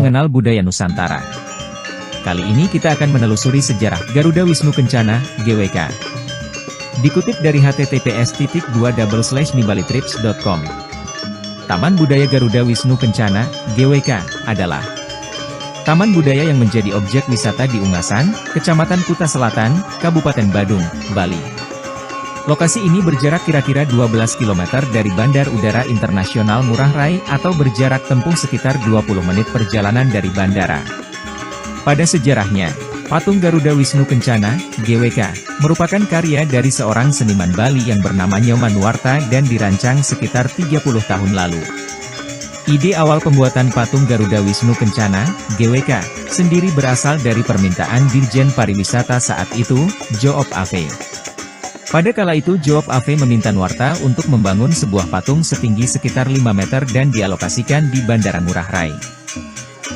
mengenal budaya Nusantara. Kali ini kita akan menelusuri sejarah Garuda Wisnu Kencana, GWK. Dikutip dari https://nibalitrips.com. Taman Budaya Garuda Wisnu Kencana, GWK, adalah taman budaya yang menjadi objek wisata di Ungasan, Kecamatan Kuta Selatan, Kabupaten Badung, Bali. Lokasi ini berjarak kira-kira 12 km dari Bandar Udara Internasional Ngurah Rai atau berjarak tempuh sekitar 20 menit perjalanan dari bandara. Pada sejarahnya, patung Garuda Wisnu Kencana, GWK, merupakan karya dari seorang seniman Bali yang bernama Nyoman Nuwarta dan dirancang sekitar 30 tahun lalu. Ide awal pembuatan patung Garuda Wisnu Kencana, GWK, sendiri berasal dari permintaan Dirjen Pariwisata saat itu, Joop Ave. Pada kala itu Joop Ave meminta Nuwarta untuk membangun sebuah patung setinggi sekitar 5 meter dan dialokasikan di Bandara Ngurah Rai.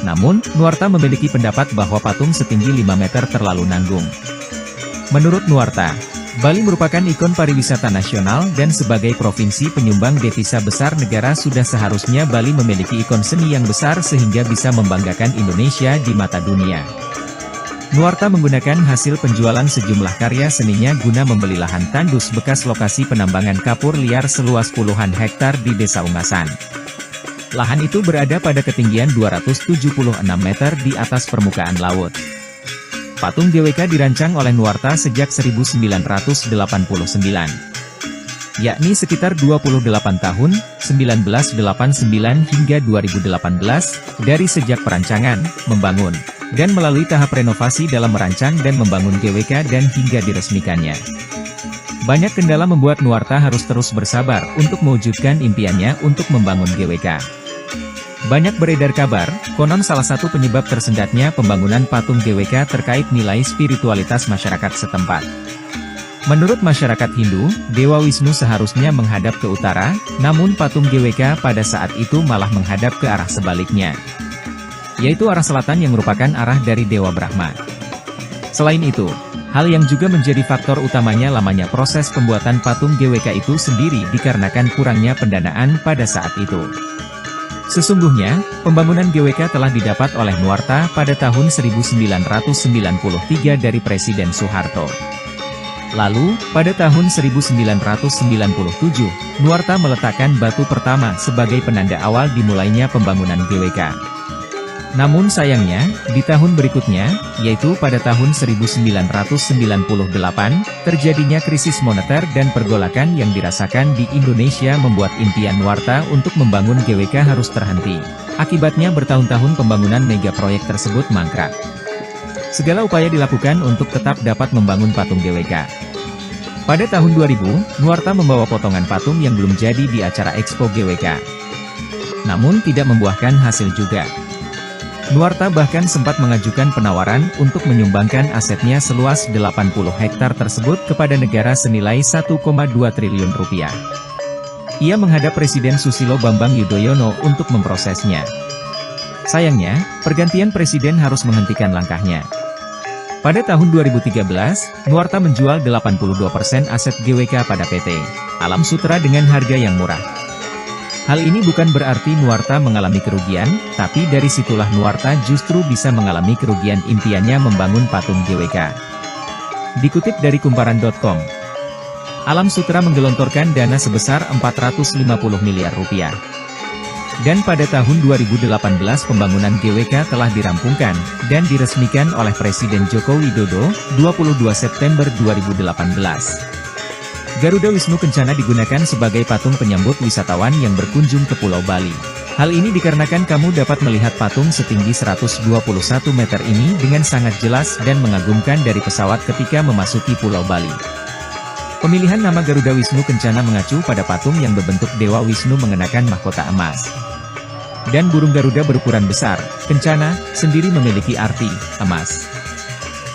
Namun, Nuwarta memiliki pendapat bahwa patung setinggi 5 meter terlalu nanggung. Menurut Nuwarta, Bali merupakan ikon pariwisata nasional dan sebagai provinsi penyumbang devisa besar negara sudah seharusnya Bali memiliki ikon seni yang besar sehingga bisa membanggakan Indonesia di mata dunia. Nuwarta menggunakan hasil penjualan sejumlah karya seninya guna membeli lahan tandus bekas lokasi penambangan kapur liar seluas puluhan hektar di Desa Ungasan. Lahan itu berada pada ketinggian 276 meter di atas permukaan laut. Patung GWK dirancang oleh Nuwarta sejak 1989. Yakni sekitar 28 tahun, 1989 hingga 2018, dari sejak perancangan, membangun, dan melalui tahap renovasi dalam merancang dan membangun GWK dan hingga diresmikannya. Banyak kendala membuat Nuwarta harus terus bersabar untuk mewujudkan impiannya untuk membangun GWK. Banyak beredar kabar, konon salah satu penyebab tersendatnya pembangunan patung GWK terkait nilai spiritualitas masyarakat setempat. Menurut masyarakat Hindu, Dewa Wisnu seharusnya menghadap ke utara, namun patung GWK pada saat itu malah menghadap ke arah sebaliknya, yaitu arah selatan yang merupakan arah dari Dewa Brahma. Selain itu, hal yang juga menjadi faktor utamanya lamanya proses pembuatan patung GWK itu sendiri dikarenakan kurangnya pendanaan pada saat itu. Sesungguhnya, pembangunan GWK telah didapat oleh Nuwarta pada tahun 1993 dari Presiden Soeharto. Lalu, pada tahun 1997, Nuwarta meletakkan batu pertama sebagai penanda awal dimulainya pembangunan GWK. Namun sayangnya, di tahun berikutnya, yaitu pada tahun 1998, terjadinya krisis moneter dan pergolakan yang dirasakan di Indonesia membuat impian Nuwarta untuk membangun GWK harus terhenti. Akibatnya bertahun-tahun pembangunan mega proyek tersebut mangkrak. Segala upaya dilakukan untuk tetap dapat membangun patung GWK. Pada tahun 2000, Nuwarta membawa potongan patung yang belum jadi di acara Expo GWK. Namun tidak membuahkan hasil juga. Nuwarta bahkan sempat mengajukan penawaran untuk menyumbangkan asetnya seluas 80 hektar tersebut kepada negara senilai 1,2 triliun rupiah. Ia menghadap Presiden Susilo Bambang Yudhoyono untuk memprosesnya. Sayangnya, pergantian presiden harus menghentikan langkahnya. Pada tahun 2013, Nuwarta menjual 82% aset GWK pada PT Alam Sutera dengan harga yang murah. Hal ini bukan berarti Nuwarta mengalami kerugian, tapi dari situlah Nuwarta justru bisa mengalami kerugian impiannya membangun patung GWK. Dikutip dari kumparan.com, Alam Sutera menggelontorkan dana sebesar 450 miliar rupiah. Dan pada tahun 2018 pembangunan GWK telah dirampungkan, dan diresmikan oleh Presiden Joko Widodo, 22 September 2018. Garuda Wisnu Kencana digunakan sebagai patung penyambut wisatawan yang berkunjung ke Pulau Bali. Hal ini dikarenakan kamu dapat melihat patung setinggi 121 meter ini dengan sangat jelas dan mengagumkan dari pesawat ketika memasuki Pulau Bali. Pemilihan nama Garuda Wisnu Kencana mengacu pada patung yang berbentuk Dewa Wisnu mengenakan mahkota emas. Dan burung Garuda berukuran besar, Kencana, sendiri memiliki arti emas.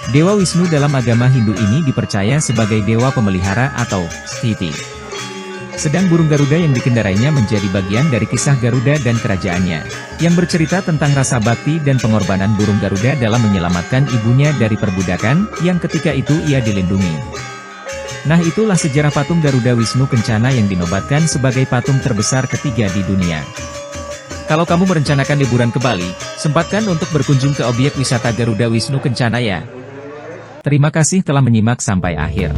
Dewa Wisnu dalam agama Hindu ini dipercaya sebagai dewa pemelihara atau sthiti. Sedang burung Garuda yang dikendarainya menjadi bagian dari kisah Garuda dan kerajaannya, yang bercerita tentang rasa bakti dan pengorbanan burung Garuda dalam menyelamatkan ibunya dari perbudakan, yang ketika itu ia dilindungi. Nah itulah sejarah patung Garuda Wisnu Kencana yang dinobatkan sebagai patung terbesar ketiga di dunia. Kalau kamu merencanakan liburan ke Bali, sempatkan untuk berkunjung ke objek wisata Garuda Wisnu Kencana ya. Terima kasih telah menyimak sampai akhir.